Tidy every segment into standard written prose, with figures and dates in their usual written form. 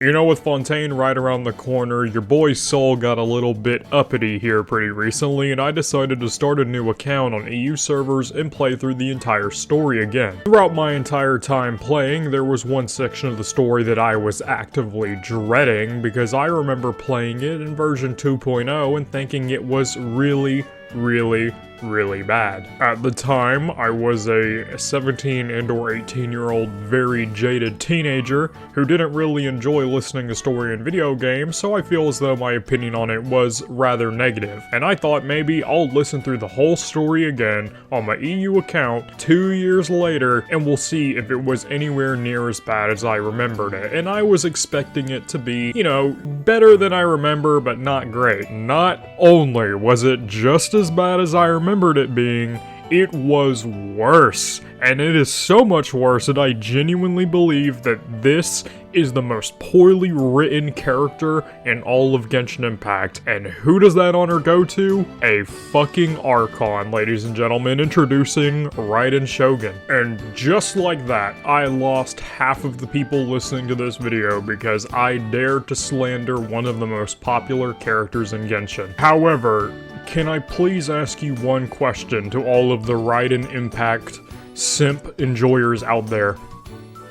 You know, with Fontaine right around the corner, your boy Soul got a little bit uppity here pretty recently, and I decided to start a new account on EU servers and play through the entire story again. Throughout my entire time playing, there was one section of the story that I was actively dreading, because I remember playing it in version 2.0 and thinking it was really bad. At the time, I was a 17 and or 18-year-old very jaded teenager who didn't really enjoy listening to story in video games, so I feel as though my opinion on it was rather negative. And I thought maybe I'll listen through the whole story again on my EU account 2 years later, and we'll see if it was anywhere near as bad as I remembered it. And I was expecting it to be, you know, better than I remember, but not great. Not only was it just as bad as I remembered it being, it was worse. And it is so much worse that I genuinely believe that this is the most poorly written character in all of Genshin Impact. And who does that honor go to? A fucking Archon, ladies and gentlemen, introducing Raiden Shogun. And just like that, I lost half of the people listening to this video because I dared to slander one of the most popular characters in Genshin. However, can I please ask you one question to all of the Raiden Impact simp enjoyers out there?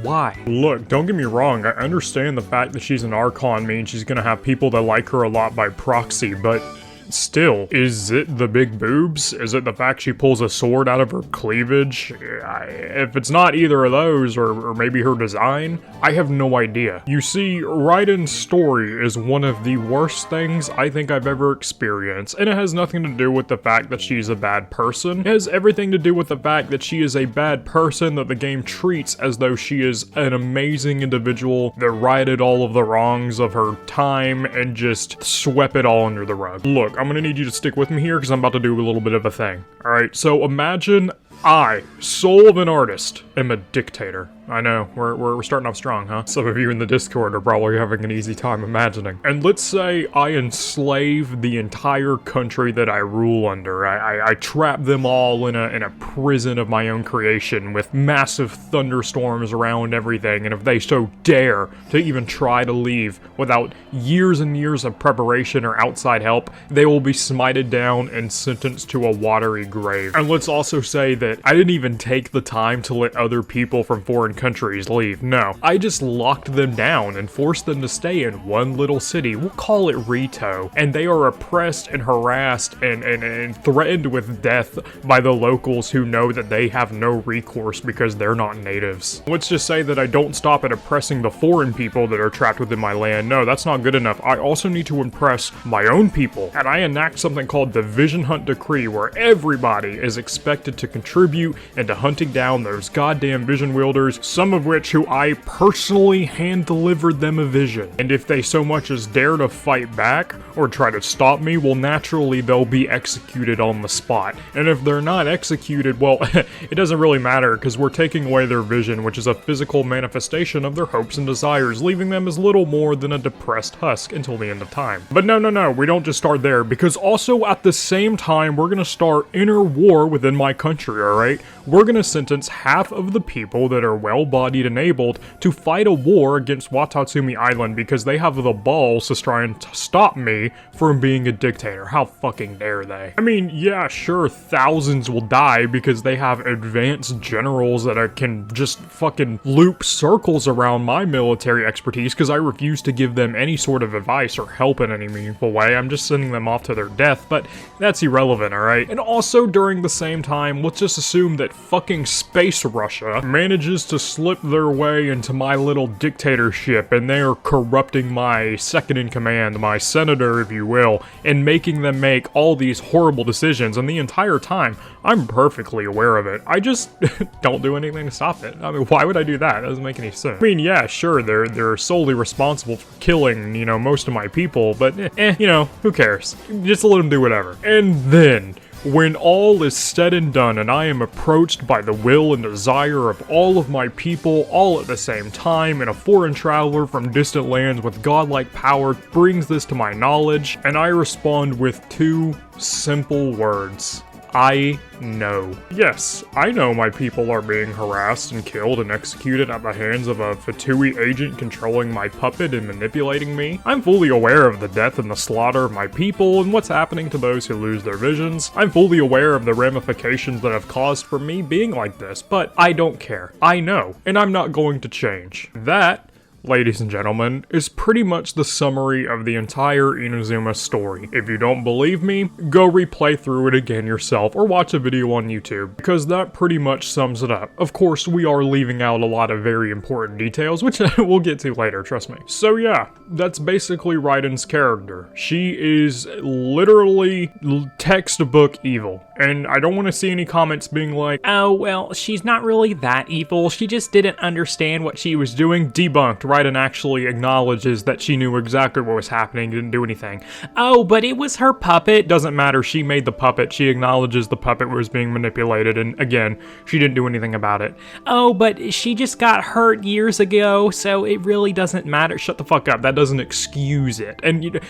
Why? Look, don't get me wrong, I understand the fact that she's an Archon means she's gonna have people that like her a lot by proxy, but still, is it the big boobs? Is it the fact she pulls a sword out of her cleavage? If it's not either of those, or maybe her design, I have no idea. You see, Raiden's story is one of the worst things I think I've ever experienced, and it has nothing to do with the fact that she's a bad person. It has everything to do with the fact that she is a bad person that the game treats as though she is an amazing individual that righted all of the wrongs of her time and just swept it all under the rug. Look, I'm gonna need you to stick with me here because I'm about to do a little bit of a thing. Alright, so imagine I, soul of an artist, am a dictator. I know, we're starting off strong, huh? Some of you in the Discord are probably having an easy time imagining. And let's say I enslave the entire country that I rule under. I trap them all in a prison of my own creation with massive thunderstorms around everything, and if they so dare to even try to leave without years and years of preparation or outside help, they will be smited down and sentenced to a watery grave. And let's also say that I didn't even take the time to let other people from foreign countries leave. No, I just locked them down and forced them to stay in one little city. We'll call it Rito. And they are oppressed and harassed and threatened with death by the locals who know that they have no recourse because they're not natives. Let's just say that I don't stop at oppressing the foreign people that are trapped within my land. No, that's not good enough. I also need to impress my own people. And I enact something called the Vision Hunt Decree, where everybody is expected to contribute into hunting down those goddamn vision wielders, some of which who I personally hand-delivered them a vision. And if they so much as dare to fight back or try to stop me, well, naturally they'll be executed on the spot. And if they're not executed, well, it doesn't really matter because we're taking away their vision, which is a physical manifestation of their hopes and desires, leaving them as little more than a depressed husk until the end of time. But no, we don't just start there, because also at the same time, we're gonna start inner war within my country, alright? We're gonna sentence half of the people that are well-bodied and abled to fight a war against Watatsumi Island because they have the balls to try and stop me from being a dictator. How fucking dare they? I mean, yeah, sure, thousands will die because they have advanced generals that can just fucking loop circles around my military expertise because I refuse to give them any sort of advice or help in any meaningful way. I'm just sending them off to their death, but that's irrelevant, alright? And also, during the same time, let's just assume that fucking Space Russia manages to slip their way into my little dictatorship, and they are corrupting my second-in-command, my senator, if you will, and making them make all these horrible decisions, and the entire time, I'm perfectly aware of it. I just don't do anything to stop it. I mean, why would I do that? It doesn't make any sense. I mean, yeah, sure, they're solely responsible for killing, you know, most of my people, but you know, who cares? Just let them do whatever. And then, when all is said and done and I am approached by the will and desire of all of my people all at the same time, and a foreign traveler from distant lands with godlike power brings this to my knowledge, and I respond with two simple words: I know. Yes, I know my people are being harassed and killed and executed at the hands of a Fatui agent controlling my puppet and manipulating me. I'm fully aware of the death and the slaughter of my people and what's happening to those who lose their visions. I'm fully aware of the ramifications that have caused for me being like this, but I don't care. I know, and I'm not going to change. That, ladies and gentlemen, is pretty much the summary of the entire Inazuma story. If you don't believe me, go replay through it again yourself or watch a video on YouTube, because that pretty much sums it up. Of course, we are leaving out a lot of very important details, which we'll get to later, trust me. So yeah, that's basically Raiden's character. She is literally textbook evil. And I don't want to see any comments being like, oh, well, she's not really that evil. She just didn't understand what she was doing. Debunked. Raiden actually acknowledges that she knew exactly what was happening, didn't do anything. Oh, but it was her puppet. Doesn't matter. She made the puppet. She acknowledges the puppet was being manipulated. And again, she didn't do anything about it. Oh, but she just got hurt years ago, so it really doesn't matter. Shut the fuck up. That doesn't excuse it. And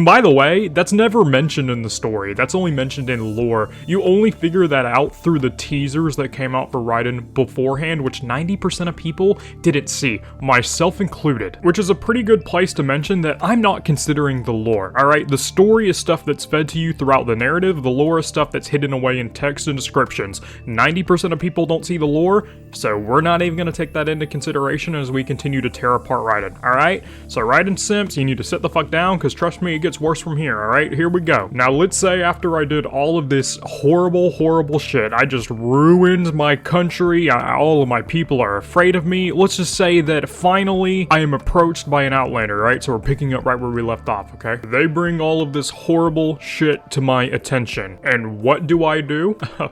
by the way, that's never mentioned in the story. That's only mentioned in lore. You only figure that out through the teasers that came out for Raiden beforehand, which 90% of people didn't see, myself included, which is a pretty good place to mention that I'm not considering the lore, alright? The story is stuff that's fed to you throughout the narrative, the lore is stuff that's hidden away in text and descriptions. 90% of people don't see the lore, so we're not even going to take that into consideration as we continue to tear apart Raiden, alright? So Raiden simps, you need to sit the fuck down, because trust me, it gets worse from here, alright? Here we go. Now let's say after I did all of this horrible shit, I just ruined my country, all of my people are afraid of me, let's just say that finally I am approached by an Outlander, right? So we're picking up right where we left off, okay? They bring all of this horrible shit to my attention, and what do?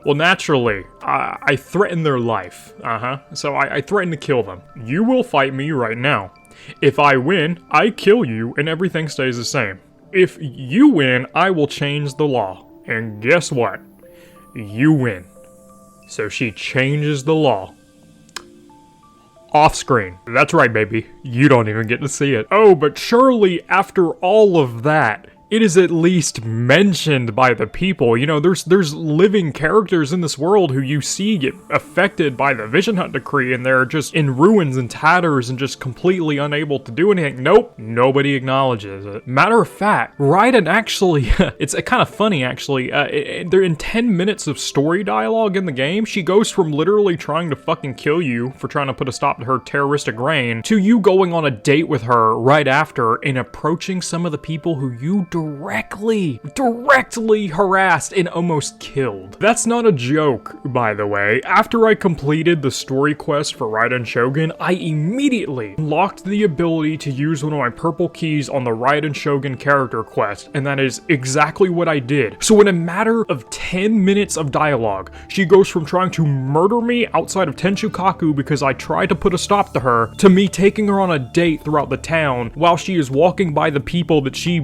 Well, naturally, I threaten their life, so I threaten to kill them. You will fight me right now. If I win, I kill you and everything stays the same. If you win, I will change the law. And guess what? You win. So she changes the law. Off screen. That's right, baby. You don't even get to see it. Oh, but surely after all of that, it is at least mentioned by the people. You know, there's living characters in this world who you see get affected by the Vision Hunt decree, and they're just in ruins and tatters and just completely unable to do anything. Nope, nobody acknowledges it. Matter of fact, Raiden actually, it's kind of funny actually, they're in 10 minutes of story dialogue in the game, she goes from literally trying to fucking kill you for trying to put a stop to her terroristic reign, to you going on a date with her right after and approaching some of the people who you directly harassed and almost killed. That's not a joke, by the way. After I completed the story quest for Raiden Shogun, I immediately unlocked the ability to use one of my purple keys on the Raiden Shogun character quest, and that is exactly what I did. So in a matter of 10 minutes of dialogue, she goes from trying to murder me outside of Tenshukaku because I tried to put a stop to her, to me taking her on a date throughout the town while she is walking by the people that she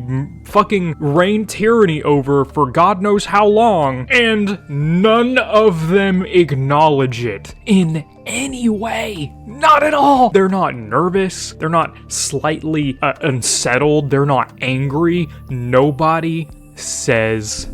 fucking reigned tyranny over for God knows how long, and none of them acknowledge it in any way. Not at all. They're not nervous. They're not slightly unsettled. They're not angry. Nobody says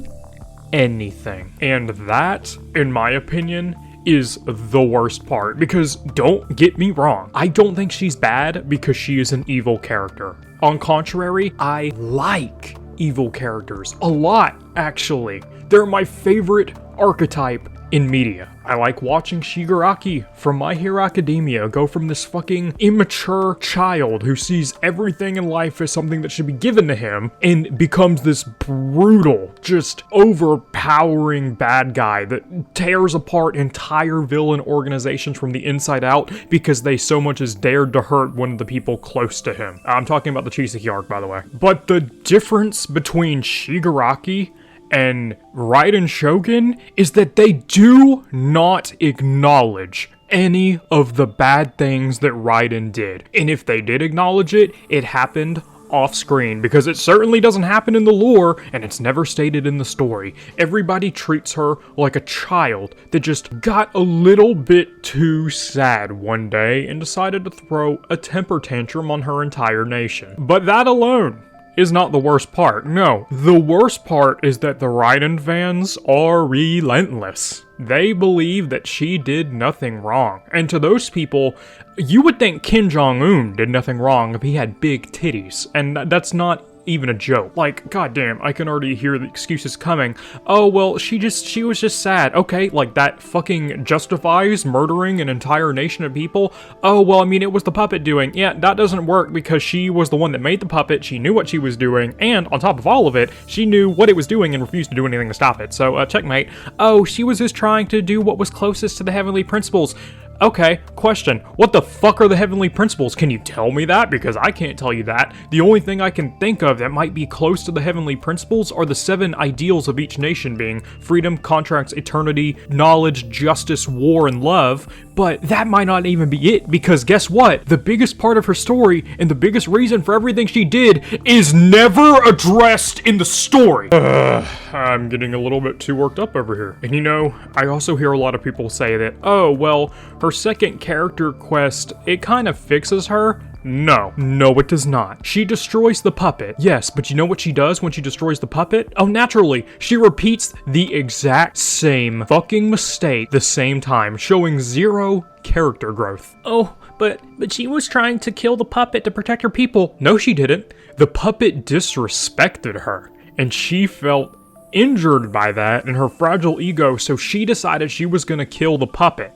anything. And that, in my opinion, is the worst part, because don't get me wrong, I don't think she's bad because she is an evil character. On contrary, I like evil characters a lot, actually. They're my favorite archetype in media. I like watching Shigaraki from My Hero Academia go from this fucking immature child who sees everything in life as something that should be given to him and becomes this brutal, just overpowering bad guy that tears apart entire villain organizations from the inside out because they so much as dared to hurt one of the people close to him. I'm talking about the Chisaki arc, by the way. But the difference between Shigaraki and Raiden Shogun is that they do not acknowledge any of the bad things that Raiden did. And if they did acknowledge it, it happened off screen, because it certainly doesn't happen in the lore, and it's never stated in the story. Everybody treats her like a child that just got a little bit too sad one day and decided to throw a temper tantrum on her entire nation. But that alone is not the worst part. No, the worst part is that the Raiden fans are relentless. They believe that she did nothing wrong. And to those people, you would think Kim Jong-un did nothing wrong if he had big titties. And that's not even a joke. Like, goddamn, I can already hear the excuses coming. Oh, well, she was just sad. Okay, like, that fucking justifies murdering an entire nation of people? Oh, well, I mean, it was the puppet doing. Yeah, that doesn't work because she was the one that made the puppet, she knew what she was doing, and on top of all of it, she knew what it was doing and refused to do anything to stop it. So, checkmate. Oh, she was just trying to do what was closest to the heavenly principles. Okay, question. What the fuck are the heavenly principles? Can you tell me that? Because I can't tell you that. The only thing I can think of that might be close to the heavenly principles are the 7 ideals of each nation, being freedom, contracts, eternity, knowledge, justice, war, and love. But that might not even be it, because guess what? The biggest part of her story, and the biggest reason for everything she did, is never addressed in the story. I'm getting a little bit too worked up over here. And you know, I also hear a lot of people say that, oh, well, her second character quest, it kind of fixes her. No, it does not. She destroys the puppet, yes, but you know what she does when she destroys the puppet? Oh, naturally, she repeats the exact same fucking mistake the same time, showing 0 character growth. Oh, but she was trying to kill the puppet to protect her people. No, she didn't. The puppet disrespected her, and she felt injured by that in her fragile ego, so she decided she was gonna kill the puppet.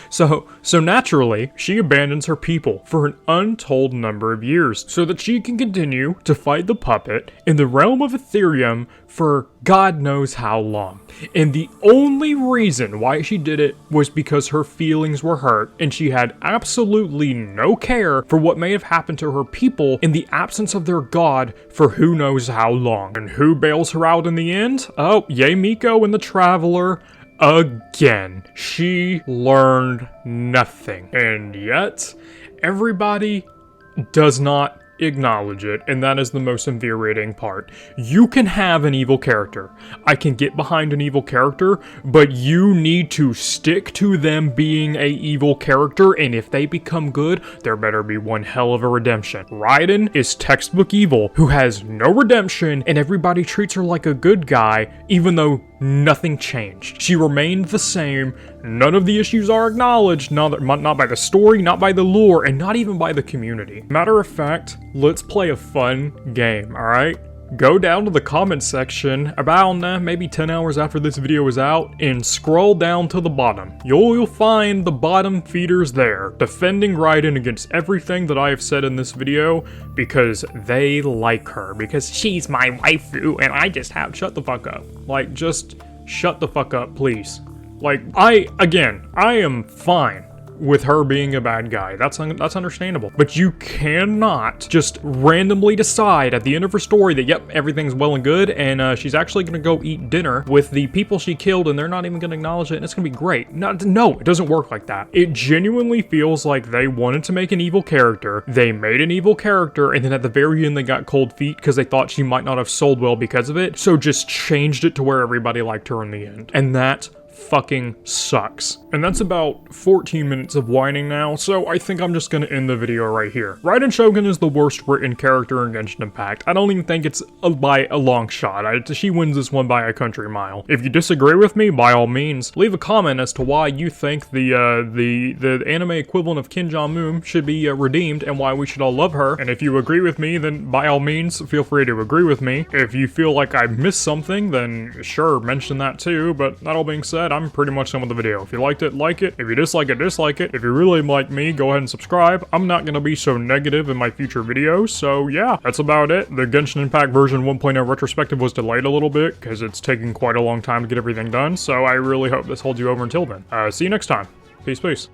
so naturally, she abandons her people for an untold number of years so that she can continue to fight the puppet in the realm of Ethereum for God knows how long. And the only reason why she did it was because her feelings were hurt and she had absolutely no care for what may have happened to her people in the absence of their god for who knows how long. And who bails her out in the end? Oh, yay Miko and the Traveler. Again, she learned nothing. And yet, everybody does not acknowledge it, and that is the most infuriating part. You can have an evil character. I can get behind an evil character, but you need to stick to them being a evil character, and if they become good, there better be one hell of a redemption. Raiden is textbook evil, who has no redemption, and everybody treats her like a good guy, even though nothing changed. She remained the same. None of the issues are acknowledged, not by the story, not by the lore, and not even by the community. Matter of fact, let's play a fun game, alright? Go down to the comment section about maybe 10 hours after this video is out and scroll down to the bottom. You'll find the bottom feeders there, defending Raiden against everything that I have said in this video because they like her, because she's my waifu and I just have shut the fuck up. Like, just shut the fuck up, please. Like, I am fine with her being a bad guy. That's understandable. But you cannot just randomly decide at the end of her story that, yep, everything's well and good, and she's actually gonna go eat dinner with the people she killed, and they're not even gonna acknowledge it, and it's gonna be great. No, it doesn't work like that. It genuinely feels like they wanted to make an evil character, they made an evil character, and then at the very end they got cold feet because they thought she might not have sold well because of it, so just changed it to where everybody liked her in the end. And that fucking sucks. And that's about 14 minutes of whining now, so I think I'm just gonna end the video right here. Raiden Shogun is the worst written character in Genshin Impact. I don't even think it's by a long shot. She wins this one by a country mile. If you disagree with me, by all means, leave a comment as to why you think the anime equivalent of Kim Jong-un should be redeemed and why we should all love her. And if you agree with me, then by all means, feel free to agree with me. If you feel like I missed something, then sure, mention that too, but that all being said, I'm pretty much done with the video. If you liked it, like it. If you dislike it, dislike it. If you really like me, go ahead and subscribe. I'm not gonna be so negative in my future videos, so yeah, that's about it. The Genshin Impact version 1.0 retrospective was delayed a little bit because it's taking quite a long time to get everything done, so I really hope this holds you over until then. See you next time. Peace, peace.